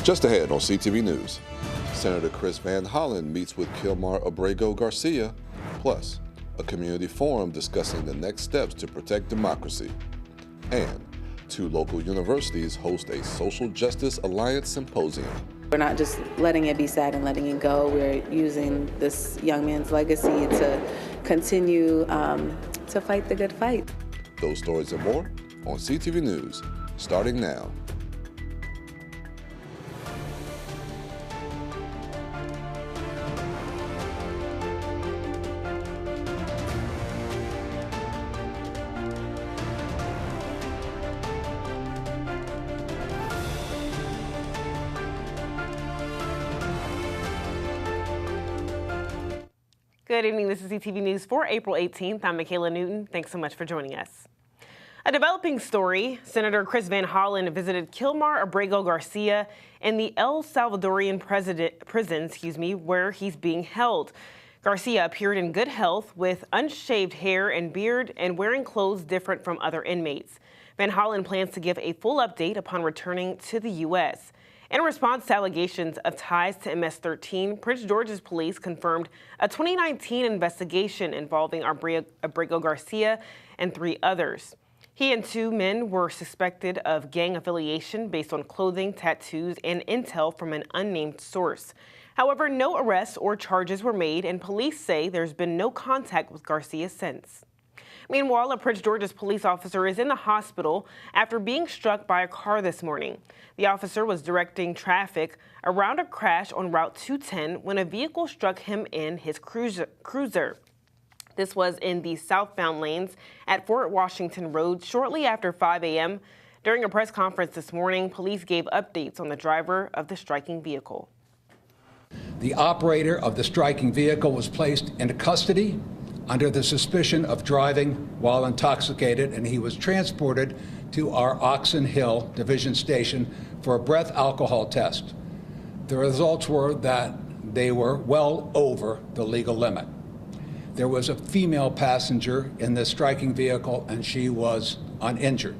Just ahead on CTV News, Senator Chris Van Hollen meets with Kilmar Abrego Garcia, plus a community forum discussing the next steps to protect democracy. And 2 local universities host a Social Justice Alliance Symposium. We're not just letting it be sad and letting it go. We're using this young man's legacy to continue to fight the good fight. Those stories and more on CTV News, starting now. Good evening, this is CTV News for April 18th. I'm Michaela Newton. Thanks so much for joining us. A developing story, Senator Chris Van Hollen visited Kilmar Abrego Garcia in the El Salvadorian prison, where he's being held. Garcia appeared in good health with unshaved hair and beard and wearing clothes different from other inmates. Van Hollen plans to give a full update upon returning to the U.S. In response to allegations of ties to MS-13, Prince George's police confirmed a 2019 investigation involving Abrego Garcia and 3 others. He and 2 men were suspected of gang affiliation based on clothing, tattoos, and intel from an unnamed source. However, no arrests or charges were made, and police say there's been no contact with Garcia since. Meanwhile, a Prince George's police officer is in the hospital after being struck by a car this morning. The officer was directing traffic around a crash on Route 210 when a vehicle struck him in his cruiser. This was in the southbound lanes at Fort Washington Road shortly after 5 a.m. During a press conference this morning, police gave updates on the driver of the striking vehicle. The operator of the striking vehicle was placed into custody under the suspicion of driving while intoxicated, and he was transported to our Oxon Hill Division Station for a breath alcohol test. The results were that they were well over the legal limit. There was a female passenger in this striking vehicle, and she was uninjured.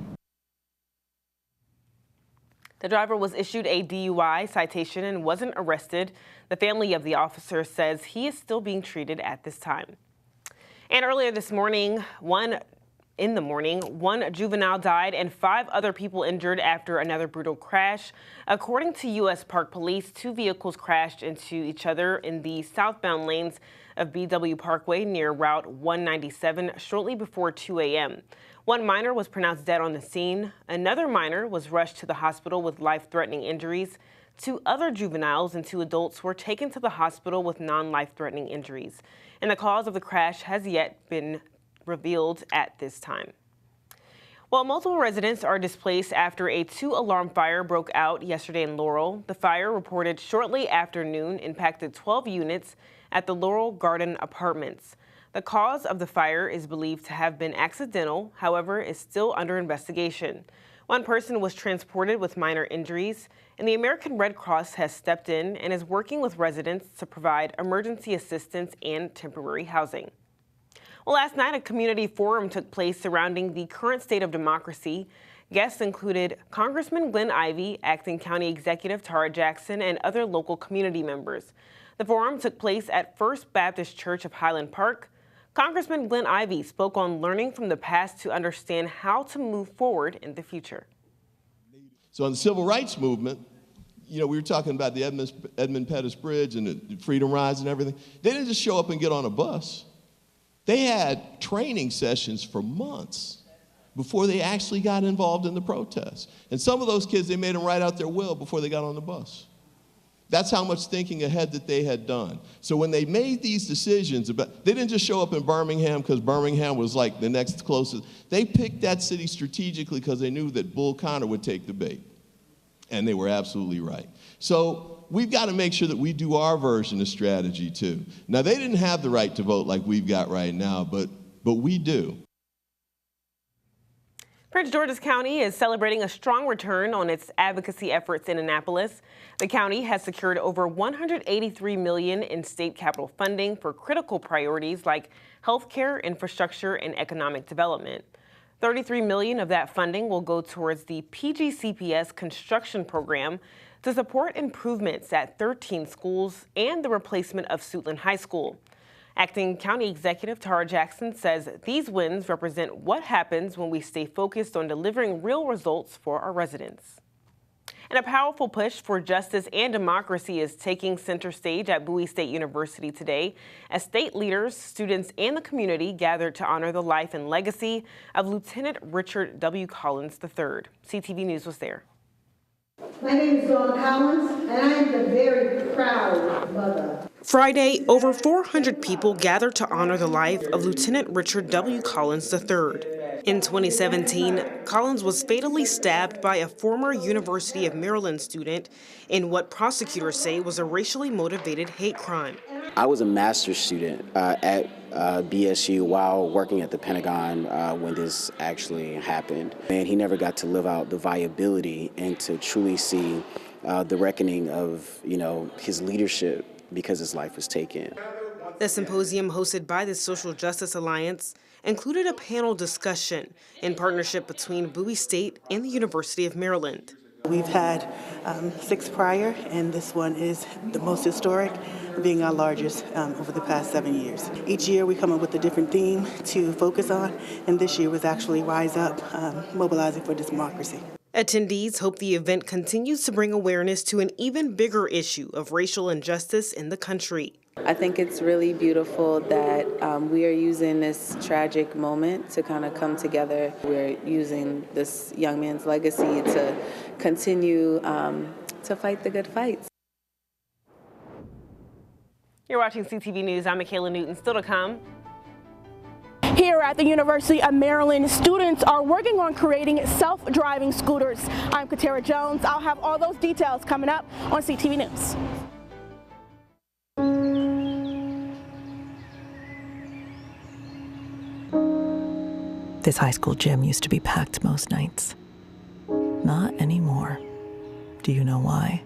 The driver was issued a DUI citation and wasn't arrested. The family of the officer says he is still being treated at this time. And earlier this morning, one juvenile died and 5 other people injured after another brutal crash. According to U.S. Park Police, 2 vehicles crashed into each other in the southbound lanes of BW Parkway near Route 197 shortly before 2 a.m. 1 minor was pronounced dead on the scene. Another minor was rushed to the hospital with life-threatening injuries. 2 other juveniles and 2 adults were taken to the hospital with non-life-threatening injuries. And the cause of the crash has yet been revealed at this time. While multiple residents are displaced after a 2-alarm fire broke out yesterday in Laurel, the fire reported shortly after noon impacted 12 units at the Laurel Garden Apartments. The cause of the fire is believed to have been accidental, however, is still under investigation. 1 person was transported with minor injuries, and the American Red Cross has stepped in and is working with residents to provide emergency assistance and temporary housing. Well, last night, a community forum took place surrounding the current state of democracy. Guests included Congressman Glenn Ivey, Acting County Executive Tara Jackson, and other local community members. The forum took place at First Baptist Church of Highland Park. Congressman Glenn Ivey spoke on learning from the past to understand how to move forward in the future. So in the civil rights movement, we were talking about the Edmund Pettus Bridge and the Freedom Rides and everything. They didn't just show up and get on a bus. They had training sessions for months before they actually got involved in the protests. And some of those kids, they made them write out their will before they got on the bus. That's how much thinking ahead that they had done. So when they made these decisions they didn't just show up in Birmingham because Birmingham was like the next closest. They picked that city strategically because they knew that Bull Connor would take the bait. And they were absolutely right. So we've got to make sure that we do our version of strategy too. Now, they didn't have the right to vote like we've got right now, but we do. Prince George's County is celebrating a strong return on its advocacy efforts in Annapolis. The county has secured over $183 million in state capital funding for critical priorities like healthcare, infrastructure, and economic development. $33 million of that funding will go towards the PGCTV construction program. to support improvements at 13 schools and the replacement of Suitland High School. Acting County Executive Tara Jackson says these wins represent what happens when we stay focused on delivering real results for our residents. And a powerful push for justice and democracy is taking center stage at Bowie State University today as state leaders, students, and the community gathered to honor the life and legacy of Lieutenant Richard W. Collins III. CTV News was there. My name is Dawn Collins, and I am the very proud mother. Friday, over 400 people gathered to honor the life of Lieutenant Richard W. Collins III. In 2017, Collins was fatally stabbed by a former University of Maryland student in what prosecutors say was a racially motivated hate crime. I was a master's student at BSU while working at the Pentagon when this actually happened. And he never got to live out the viability and to truly see the reckoning of, his leadership because his life was taken. The symposium hosted by the Social Justice Alliance included a panel discussion in partnership between Bowie State and the University of Maryland. We've had 6 prior, and this one is the most historic, being our largest over the past 7 years. Each year we come up with a different theme to focus on, and this year was actually Rise Up, Mobilizing for Democracy. Attendees hope the event continues to bring awareness to an even bigger issue of racial injustice in the country. I think it's really beautiful that we are using this tragic moment to kind of come together. We're using this young man's legacy to continue to fight the good fights. You're watching CTV News. I'm Michaela Newton. Still to come. Here at the University of Maryland, students are working on creating self-driving scooters. I'm Katara Jones. I'll have all those details coming up on CTV News. This high school gym used to be packed most nights. Not anymore. Do you know why?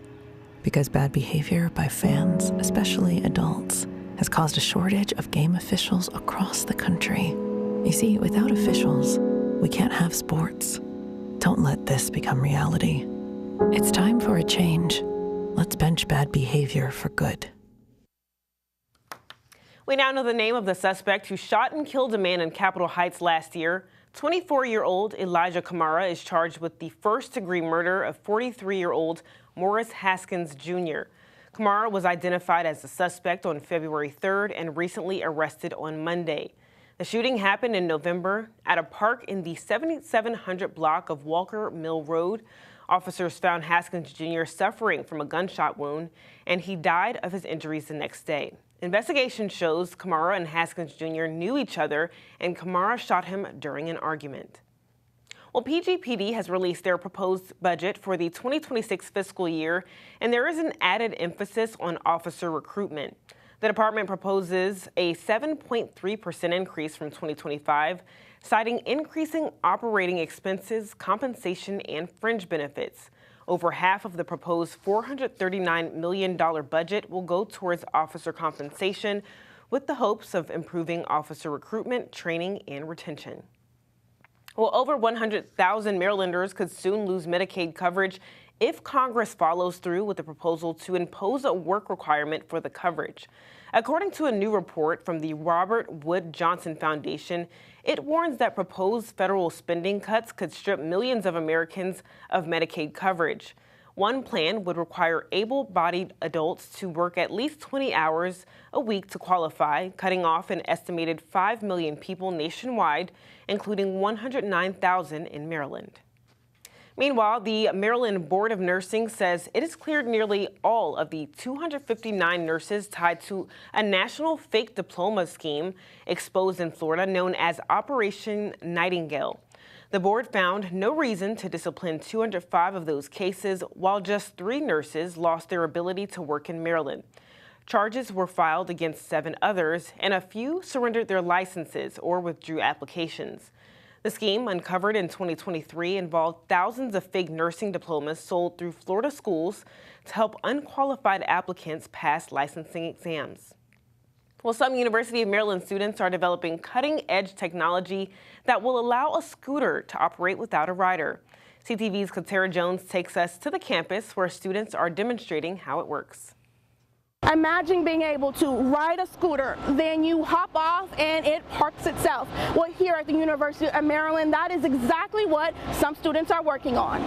Because bad behavior by fans, especially adults, has caused a shortage of game officials across the country. You see, without officials, we can't have sports. Don't let this become reality. It's time for a change. Let's bench bad behavior for good. We now know the name of the suspect who shot and killed a man in Capitol Heights last year. 24-year-old Elijah Kamara is charged with the first-degree murder of 43-year-old Morris Haskins Jr. Kamara was identified as the suspect on February 3rd and recently arrested on Monday. The shooting happened in November at a park in the 7700 block of Walker Mill Road. Officers found Haskins Jr. suffering from a gunshot wound, and he died of his injuries the next day. Investigation shows Kamara and Haskins Jr. knew each other, and Kamara shot him during an argument. Well, PGPD has released their proposed budget for the 2026 fiscal year, and there is an added emphasis on officer recruitment. The department proposes a 7.3% increase from 2025, citing increasing operating expenses, compensation, and fringe benefits. Over half of the proposed $439 million budget will go towards officer compensation, with the hopes of improving officer recruitment, training, and retention. Well, over 100,000 Marylanders could soon lose Medicaid coverage if Congress follows through with the proposal to impose a work requirement for the coverage. According to a new report from the Robert Wood Johnson Foundation, it warns that proposed federal spending cuts could strip millions of Americans of Medicaid coverage. One plan would require able-bodied adults to work at least 20 hours a week to qualify, cutting off an estimated 5 million people nationwide, including 109,000 in Maryland. Meanwhile, the Maryland Board of Nursing says it has cleared nearly all of the 259 nurses tied to a national fake diploma scheme exposed in Florida known as Operation Nightingale. The board found no reason to discipline 205 of those cases, while just 3 nurses lost their ability to work in Maryland. Charges were filed against 7 others, and a few surrendered their licenses or withdrew applications. The scheme, uncovered in 2023, involved thousands of fake nursing diplomas sold through Florida schools to help unqualified applicants pass licensing exams. Well, some University of Maryland students are developing cutting-edge technology that will allow a scooter to operate without a rider. CTV's Katera Jones takes us to the campus where students are demonstrating how it works. Imagine being able to ride a scooter, then you hop off and it parks itself. Well, here at the University of Maryland, that is exactly what some students are working on.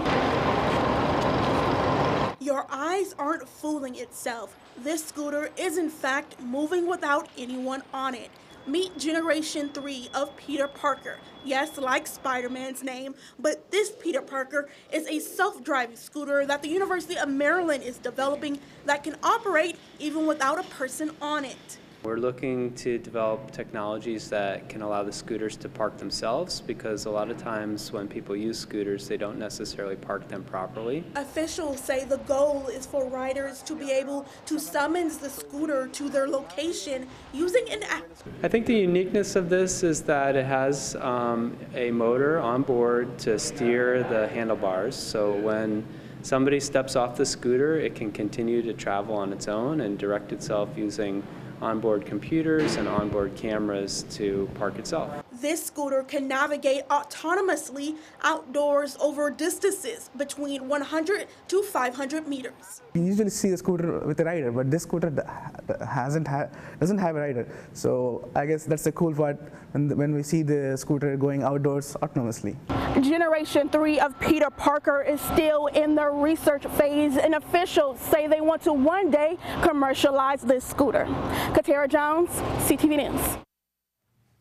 Your eyes aren't fooling itself. This scooter is in fact moving without anyone on it. Meet Generation 3 of Peter Parker. Yes, like Spider-Man's name, but this Peter Parker is a self-driving scooter that the University of Maryland is developing that can operate even without a person on it. We're looking to develop technologies that can allow the scooters to park themselves, because a lot of times when people use scooters, they don't necessarily park them properly. Officials say the goal is for riders to be able to summons the scooter to their location using an app. I think the uniqueness of this is that it has a motor on board to steer the handlebars, so when somebody steps off the scooter, it can continue to travel on its own and direct itself using onboard computers and onboard cameras to park itself. This scooter can navigate autonomously outdoors over distances between 100 to 500 meters. You usually see a scooter with a rider, but this scooter doesn't have a rider. So I guess that's the cool part when we see the scooter going outdoors autonomously. Generation 3 of Peter Parker is still in the research phase, and officials say they want to one day commercialize this scooter. Katera Jones, CTV News.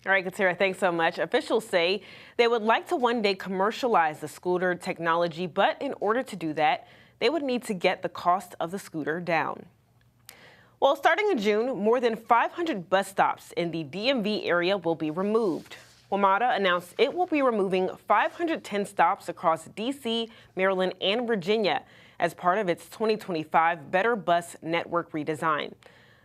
All right, Katera, thanks so much. Officials say they would like to one day commercialize the scooter technology, but in order to do that, they would need to get the cost of the scooter down. Well, starting in June, more than 500 bus stops in the DMV area will be removed. WMATA announced it will be removing 510 stops across D.C., Maryland, and Virginia as part of its 2025 Better Bus Network redesign.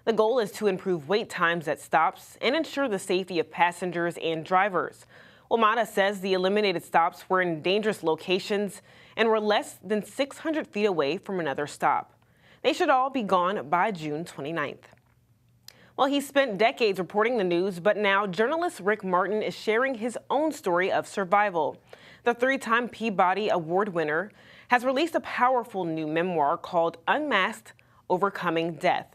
The goal is to improve wait times at stops and ensure the safety of passengers and drivers. WMATA says the eliminated stops were in dangerous locations and were less than 600 feet away from another stop. They should all be gone by June 29th. Well, he spent decades reporting the news, but now journalist Rick Martin is sharing his own story of survival. The three-time Peabody Award winner has released a powerful new memoir called Unmasked: Overcoming Death.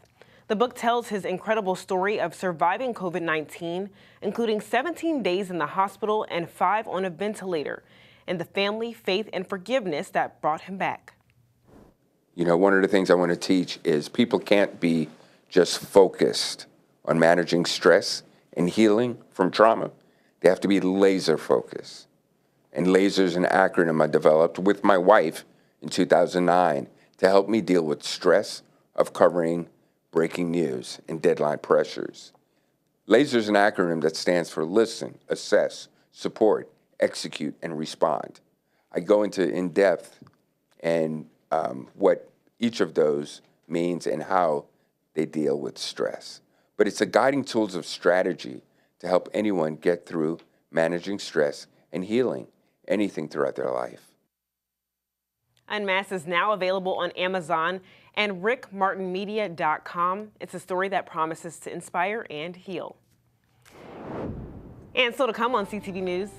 The book tells his incredible story of surviving COVID-19, including 17 days in the hospital and 5 on a ventilator, and the family, faith, and forgiveness that brought him back. You know, one of the things I want to teach is people can't be just focused on managing stress and healing from trauma. They have to be laser focused. And laser is an acronym I developed with my wife in 2009 to help me deal with stress of covering breaking news and deadline pressures. LASER is an acronym that stands for listen, assess, support, execute, and respond. I go into in-depth and what each of those means and how they deal with stress. But it's a guiding tools of strategy to help anyone get through managing stress and healing anything throughout their life. Unmasked is now available on Amazon and rickmartinmedia.com. It's a story that promises to inspire and heal. And still to come on CTV News.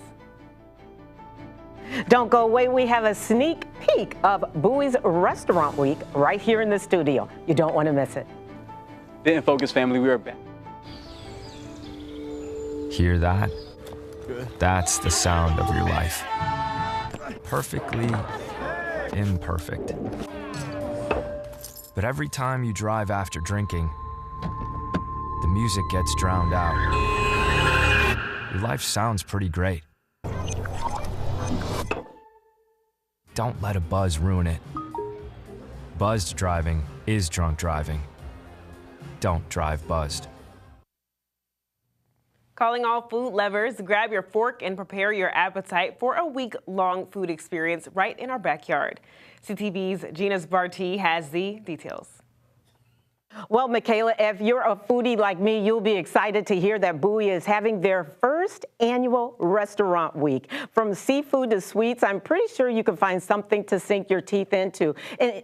Don't go away. We have a sneak peek of Bowie's Restaurant Week right here in the studio. You don't want to miss it. The In Focus family, we are back. Hear that? Good. That's the sound of your life. Perfectly imperfect. But every time you drive after drinking, the music gets drowned out. Your life sounds pretty great. Don't let a buzz ruin it. Buzzed driving is drunk driving. Don't drive buzzed. Calling all food lovers, grab your fork and prepare your appetite for a week-long food experience right in our backyard. CTV's Gina Barty has the details. Well, Michaela, if you're a foodie like me, you'll be excited to hear that Bowie is having their first annual restaurant week. From seafood to sweets, I'm pretty sure you can find something to sink your teeth into.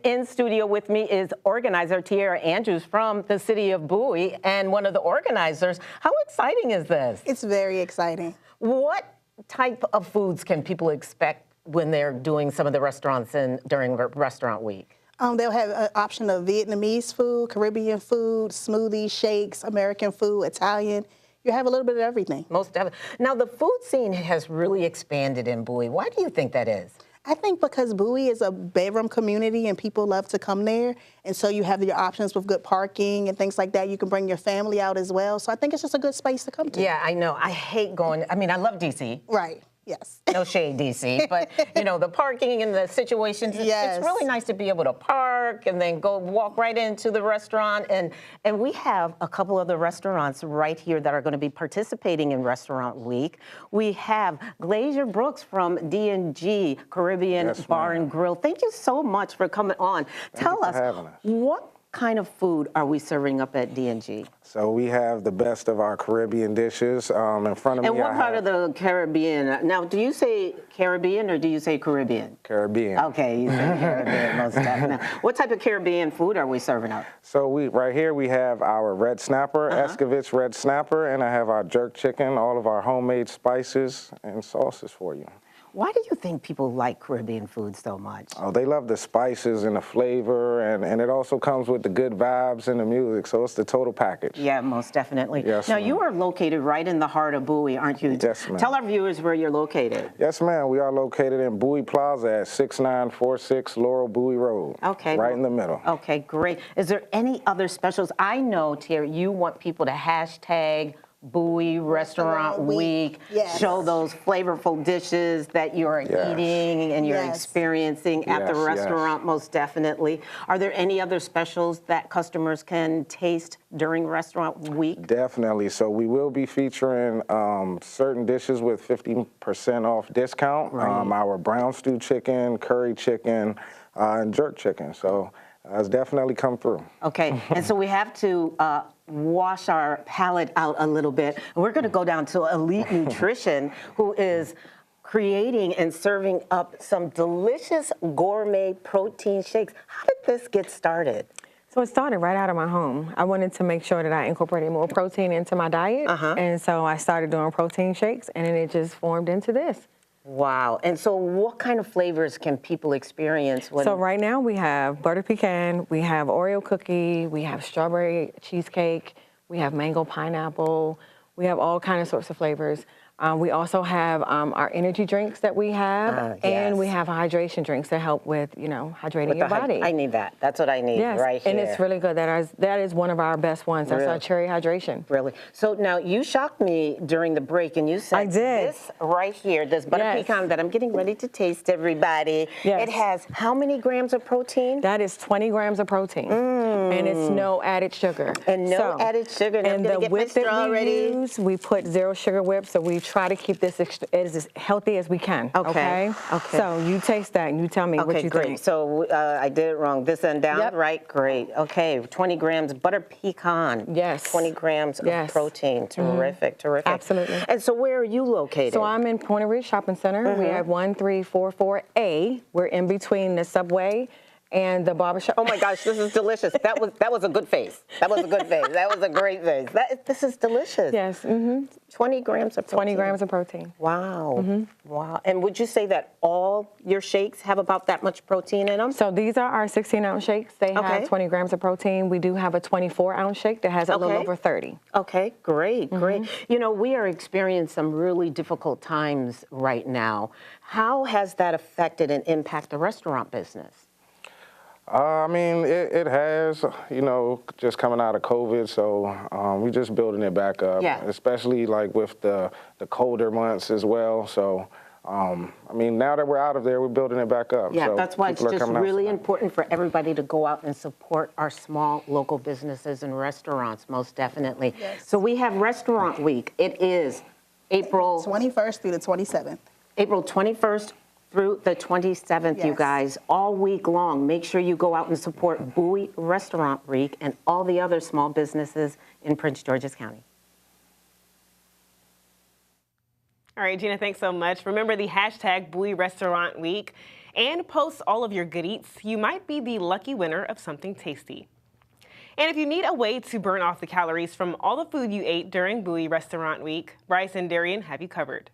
In studio with me is organizer Tiara Andrews from the city of Bowie and one of the organizers. How exciting is this? It's very exciting. What type of foods can people expect when they're doing some of the restaurants during Restaurant Week? They'll have an option of Vietnamese food, Caribbean food, smoothies, shakes, American food, Italian. You have a little bit of everything. Most definitely. Now, the food scene has really expanded in Bowie. Why do you think that is? I think because Bowie is a bedroom community and people love to come there. And so you have your options with good parking and things like that. You can bring your family out as well. So I think it's just a good space to come to. Yeah, I know. I hate going. I mean, I love D.C. Right. Yes. No shade, D.C., but, you know, the parking and the situations, it's really nice to be able to park and then go walk right into the restaurant. And we have a couple of the restaurants right here that are going to be participating in Restaurant Week. We have Glacier Brooks from D&G Caribbean Bar and Grill. Thank you so much for coming on. Tell us, what kind of food are we serving up at D&G? So we have the best of our Caribbean dishes. In front of me, and what part of the Caribbean? Now, do you say Caribbean or do you say Caribbean? Caribbean. Okay, you say Caribbean, most definitely. What type of Caribbean food are we serving up? So right here we have our red snapper, Escovitch red snapper, and I have our jerk chicken, all of our homemade spices and sauces for you. Why do you think people like Caribbean food so much? Oh, they love the spices and the flavor, and it also comes with the good vibes and the music, so it's the total package. Yeah, most definitely. Yes, now, you are located right in the heart of Bowie, aren't you? Yes, ma'am. Tell our viewers where you're located. Yes, ma'am. We are located in Bowie Plaza at 6946 Laurel Bowie Road. Okay. Right in the middle. Okay, great. Is there any other specials? I know, Terry, you want people to hashtag Bowie Restaurant Week, show those flavorful dishes that you're eating and you're experiencing at the restaurant, most definitely. Are there any other specials that customers can taste during Restaurant Week? Definitely. So we will be featuring certain dishes with 50% off discount. Our brown stew chicken, curry chicken, and jerk chicken. So it's definitely come through. Okay, and so we have to wash our palate out a little bit. And we're going to go down to Elite Nutrition, who is creating and serving up some delicious gourmet protein shakes. How did this get started? So it started right out of my home. I wanted to make sure that I incorporated more protein into my diet. And so I started doing protein shakes, and then it just formed into this. Wow. And so what kind of flavors can people experience? So right now we have butter pecan, we have Oreo cookie, we have strawberry cheesecake, we have mango pineapple, we have all kinds of sorts of flavors. We also have our energy drinks that we have, and we have hydration drinks that help with, you know, hydrating your body. I need that. That's what I need right here. And it's really good. That is one of our best ones. That's our cherry hydration. Really? So now you shocked me during the break and you said this right here, this butter pecan that I'm getting ready to taste, everybody. It has how many grams of protein? That is 20 grams of protein. And it's no added sugar. And no added sugar. And the whip that we use, we put 0 sugar whip, so we try to keep this as healthy as we can. Okay. So you taste that and you tell me what you think. So I did it wrong. This end down, right? Great. Okay. 20 grams butter pecan. 20 grams of protein. Terrific. Terrific. Absolutely. And so where are you located? So I'm in Point Ridge Shopping Center. We have 1344A. We're in between the Subway and the barbershop. Oh my gosh, this is delicious. That was a good face. That was a good face. That was a great face. This is delicious. Yes. 20 grams of protein. 20 grams of protein. Wow. Wow. And would you say that all your shakes have about that much protein in them? So these are our 16-ounce shakes. They have 20 grams of protein. We do have a 24-ounce shake that has a little over 30. Okay, great, great. You know, we are experiencing some really difficult times right now. How has that affected and impacted the restaurant business? I mean, it has, you know, just coming out of COVID, so we just building it back up, especially like with the colder months as well. So, I mean, now that we're out of there, we're building it back up. Yeah, so that's why it's just really important for everybody to go out and support our small local businesses and restaurants, most definitely. So we have Restaurant Week. It is April 21st through the 27th. April 21st. Through the 27th, you guys, all week long. Make sure you go out and support Bowie Restaurant Week and all the other small businesses in Prince George's County. All right, Gina, thanks so much. Remember the hashtag Bowie Restaurant Week and post all of your good eats. You might be the lucky winner of something tasty. And if you need a way to burn off the calories from all the food you ate during Bowie Restaurant Week, Bryce and Darian have you covered.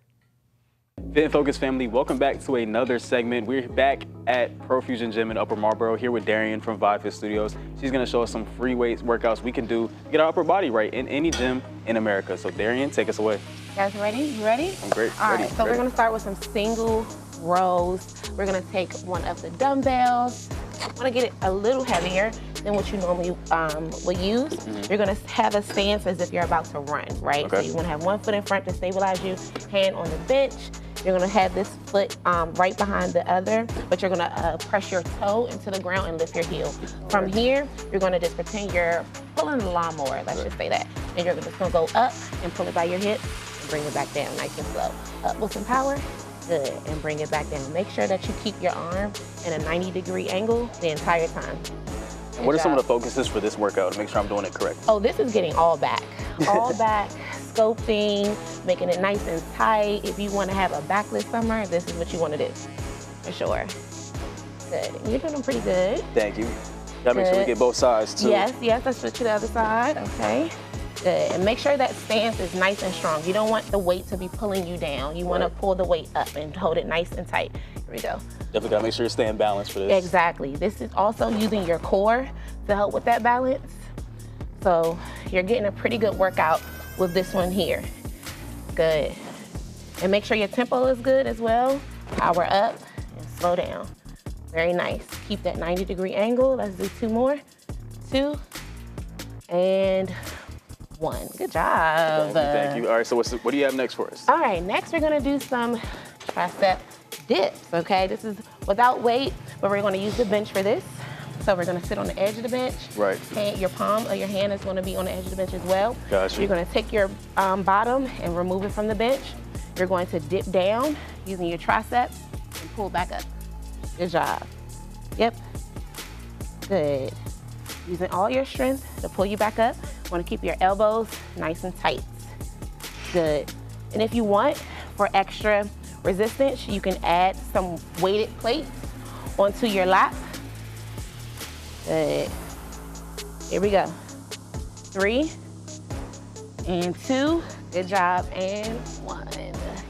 Fit and Focus family, welcome back to another segment. We're back at Profusion Gym in Upper Marlboro here with Darian from Vibe Fit Studios. She's gonna show us some free weights workouts we can do to get our upper body right in any gym in America. So Darian, take us away. You guys ready? You ready? I'm great. All ready. right, so we're gonna start with some single rows. We're gonna take one of the dumbbells. I wanna get it a little heavier than what you normally would use. You're gonna have a stance as if you're about to run, right? Okay. So you wanna have one foot in front to stabilize you, hand on the bench. You're gonna have this foot right behind the other, but you're gonna press your toe into the ground and lift your heel. From here, you're gonna just pretend you're pulling the lawnmower, let's just say that. And you're just gonna go up and pull it by your hip and bring it back down nice and slow. Up with some power, good, and bring it back down. Make sure that you keep your arm in a 90-degree angle the entire time. And what are some of the focuses for this workout to make sure I'm doing it correct? Oh, this is getting all back. All back, sculpting, making it nice and tight. If you want to have a backless summer, this is what you want to do, for sure. Good, you're doing pretty good. Thank you. Gotta make sure we get both sides too. Yes, let's switch to the other side, okay. Good, and make sure that stance is nice and strong. You don't want the weight to be pulling you down. You want to pull the weight up and hold it nice and tight. Here we go. Definitely gotta make sure you're staying balanced for this. Exactly. This is also using your core to help with that balance. So you're getting a pretty good workout with this one here. Good. And make sure your tempo is good as well. Power up and slow down. Very nice. Keep that 90-degree angle. Let's do 2 more. 2 and 1. Good job. Thank you. All right, so what do you have next for us? All right, next we're gonna do some tricep dips, okay? This is without weight, but we're gonna use the bench for this. So we're gonna sit on the edge of the bench. Right. Your palm of your hand is gonna be on the edge of the bench as well. Gotcha. You're gonna take your bottom and remove it from the bench. You're going to dip down using your triceps and pull back up. Good job. Yep. Good. Using all your strength to pull you back up. You wanna keep your elbows nice and tight. Good. And if you want, for extra resistance, you can add some weighted plates onto your lap. Good. Here we go. 3 and 2. Good job. And 1.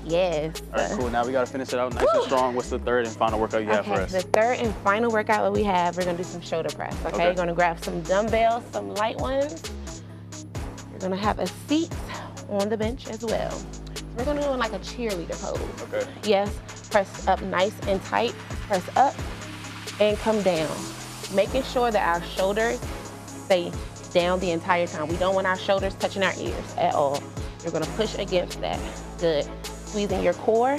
Yes. All right, cool. Now we gotta finish it out nice and strong. What's the third and final workout you have for us? The third and final workout that we have, we're gonna do some shoulder press, okay? You're gonna grab some dumbbells, some light ones. You're gonna have a seat on the bench as well. We're gonna do it like a cheerleader pose. Okay. Yes, press up nice and tight. Press up and come down. Making sure that our shoulders stay down the entire time. We don't want our shoulders touching our ears at all. You're gonna push against that. Good. Squeezing your core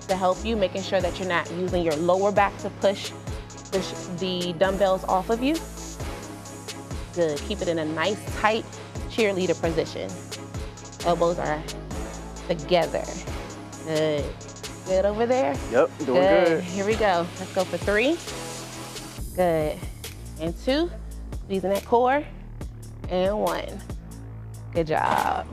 to help you, making sure that you're not using your lower back to push the dumbbells off of you. Good. Keep it in a nice, tight cheerleader position. Elbows are together. Good. Good over there? Yep, doing good. Here we go. Let's go for 3. Good. And 2. Squeezing that core. And 1. Good job.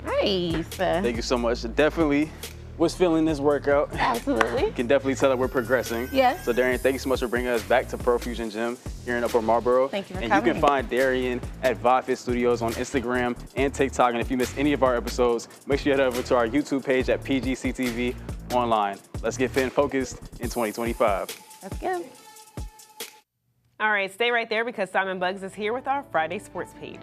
Nice. Thank you so much. Definitely was feeling this workout. Absolutely. You can definitely tell that we're progressing. Yes. So Darian, thank you so much for bringing us back to Profusion Gym here in Upper Marlboro. Thank you for coming. coming. You can find Darian at Vibe Fit Studios on Instagram and TikTok. And if you missed any of our episodes, make sure you head over to our YouTube page at PGCTV online. Let's get fit and focused in 2025. Let's go. All right, stay right there because Simon Buggs is here with our Friday Sports page.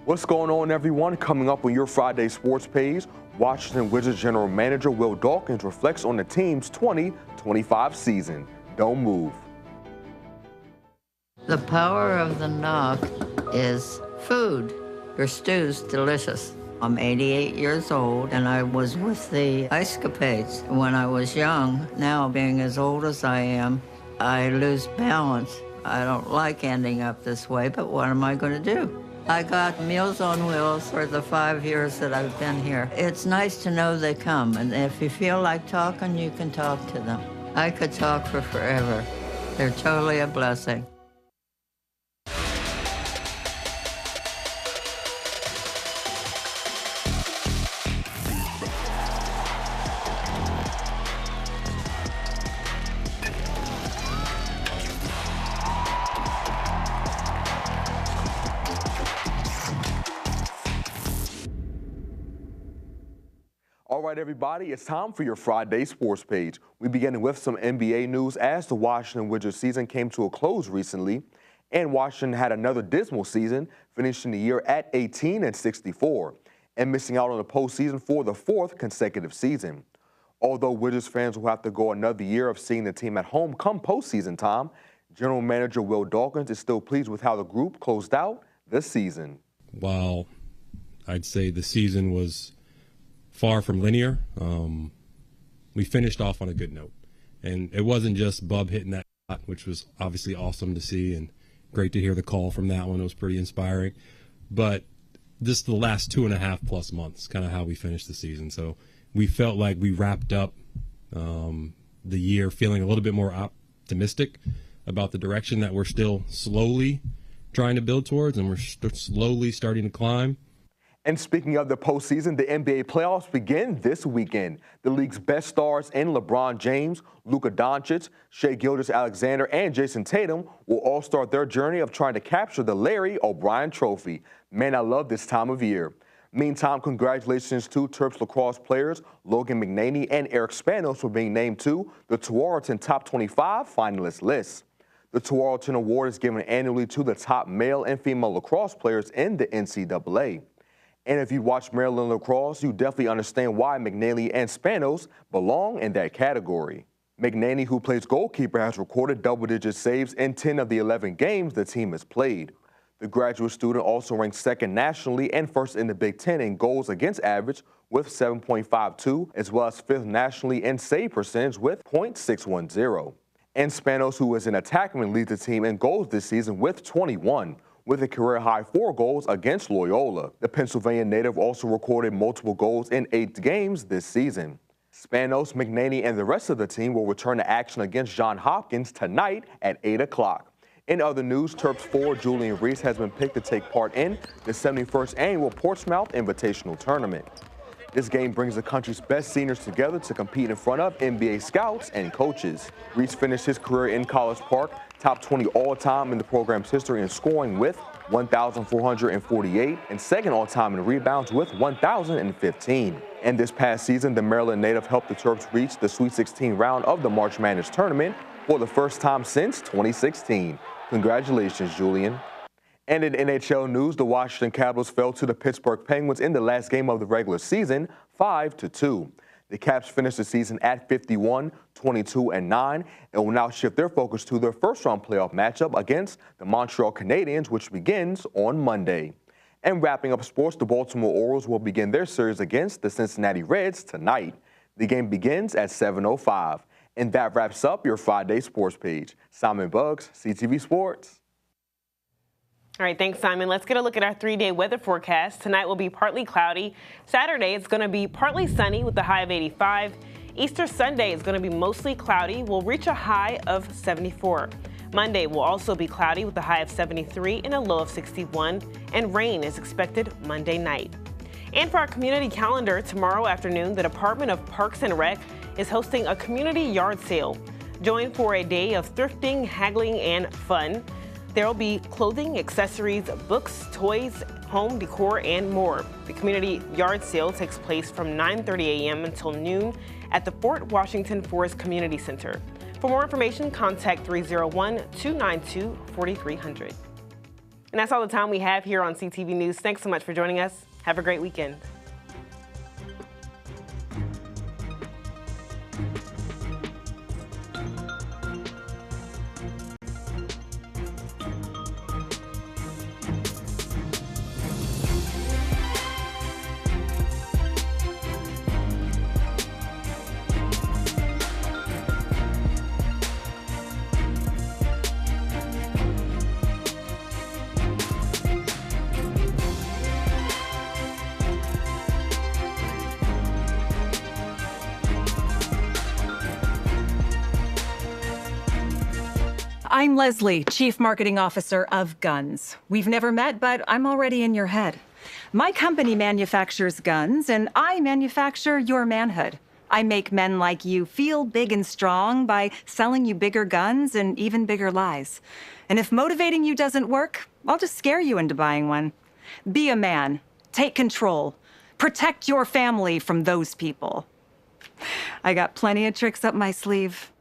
What's going on, everyone? Coming up on your Friday Sports page, Washington Wizards General Manager Will Dawkins reflects on the team's 2025 season. Don't move. The power of the knock is food. Your stew's delicious. I'm 88 years old, and I was with the Ice Capades when I was young. Now, being as old as I am, I lose balance. I don't like ending up this way, but what am I going to do? I got Meals on Wheels for the 5 years that I've been here. It's nice to know they come, and if you feel like talking, you can talk to them. I could talk for forever. They're totally a blessing. All right, everybody, it's time for your Friday sports page. We begin with some NBA news as the Washington Wizards season came to a close recently, and Washington had another dismal season, finishing the year at 18-64, and missing out on the postseason for the 4th consecutive season. Although Wizards fans will have to go another year of seeing the team at home come postseason time, General Manager Will Dawkins is still pleased with how the group closed out the season. While I'd say the season was far from linear, we finished off on a good note. And it wasn't just Bub hitting that shot, which was obviously awesome to see and great to hear the call from that one. It was pretty inspiring. But just the last 2.5+ months, kind of how we finished the season. So we felt like we wrapped up the year feeling a little bit more optimistic about the direction that we're still slowly trying to build towards, and we're slowly starting to climb. And speaking of the postseason, the NBA playoffs begin this weekend. The league's best stars in LeBron James, Luka Doncic, Shai Gilgeous-Alexander, and Jason Tatum will all start their journey of trying to capture the Larry O'Brien Trophy. Man, I love this time of year. Meantime, congratulations to Terps lacrosse players Logan McNaney and Eric Spanos for being named to the Tualatin Top 25 finalist list. The Tualatin Award is given annually to the top male and female lacrosse players in the NCAA. And if you watch Maryland lacrosse, you definitely understand why McNaney and Spanos belong in that category. McNaney, who plays goalkeeper, has recorded double-digit saves in 10 of the 11 games the team has played. The graduate student also ranks 2nd nationally and 1st in the Big Ten in goals against average with 7.52, as well as 5th nationally in save percentage with .610. And Spanos, who is an attackman, leads the team in goals this season with 21. With a career-high 4 goals against Loyola. The Pennsylvania native also recorded multiple goals in 8 games this season. Spanos, McNaney, and the rest of the team will return to action against Johns Hopkins tonight at 8 o'clock. In other news, Terps forward Julian Reese has been picked to take part in the 71st annual Portsmouth Invitational Tournament. This game brings the country's best seniors together to compete in front of NBA scouts and coaches. Reese finished his career in College Park, top 20 all-time in the program's history in scoring with 1,448 and 2nd all-time in rebounds with 1,015. And this past season, the Maryland native helped the Terps reach the Sweet 16 round of the March Madness tournament for the first time since 2016. Congratulations, Julian. And in NHL news, the Washington Capitals fell to the Pittsburgh Penguins in the last game of the regular season, 5-2. The Caps finished the season at 51, 22-9, and will now shift their focus to their first-round playoff matchup against the Montreal Canadiens, which begins on Monday. And wrapping up sports, the Baltimore Orioles will begin their series against the Cincinnati Reds tonight. The game begins at 7:05. And that wraps up your Friday sports page. Simon Buggs, CTV Sports. All right, thanks, Simon. Let's get a look at our 3-day weather forecast. Tonight will be partly cloudy. Saturday, it's going to be partly sunny with a high of 85. Easter Sunday is going to be mostly cloudy. We'll reach a high of 74. Monday will also be cloudy with a high of 73 and a low of 61. And rain is expected Monday night. And for our community calendar, tomorrow afternoon, the Department of Parks and Rec is hosting a community yard sale. Join for a day of thrifting, haggling, and fun. There will be clothing, accessories, books, toys, home decor, and more. The community yard sale takes place from 9:30 a.m. until noon at the Fort Washington Forest Community Center. For more information, contact 301-292-4300. And that's all the time we have here on CTV News. Thanks so much for joining us. Have a great weekend. I'm Leslie, Chief Marketing Officer of Guns. We've never met, but I'm already in your head. My company manufactures guns, and I manufacture your manhood. I make men like you feel big and strong by selling you bigger guns and even bigger lies. And if motivating you doesn't work, I'll just scare you into buying one. Be a man. Take control. Protect your family from those people. I got plenty of tricks up my sleeve.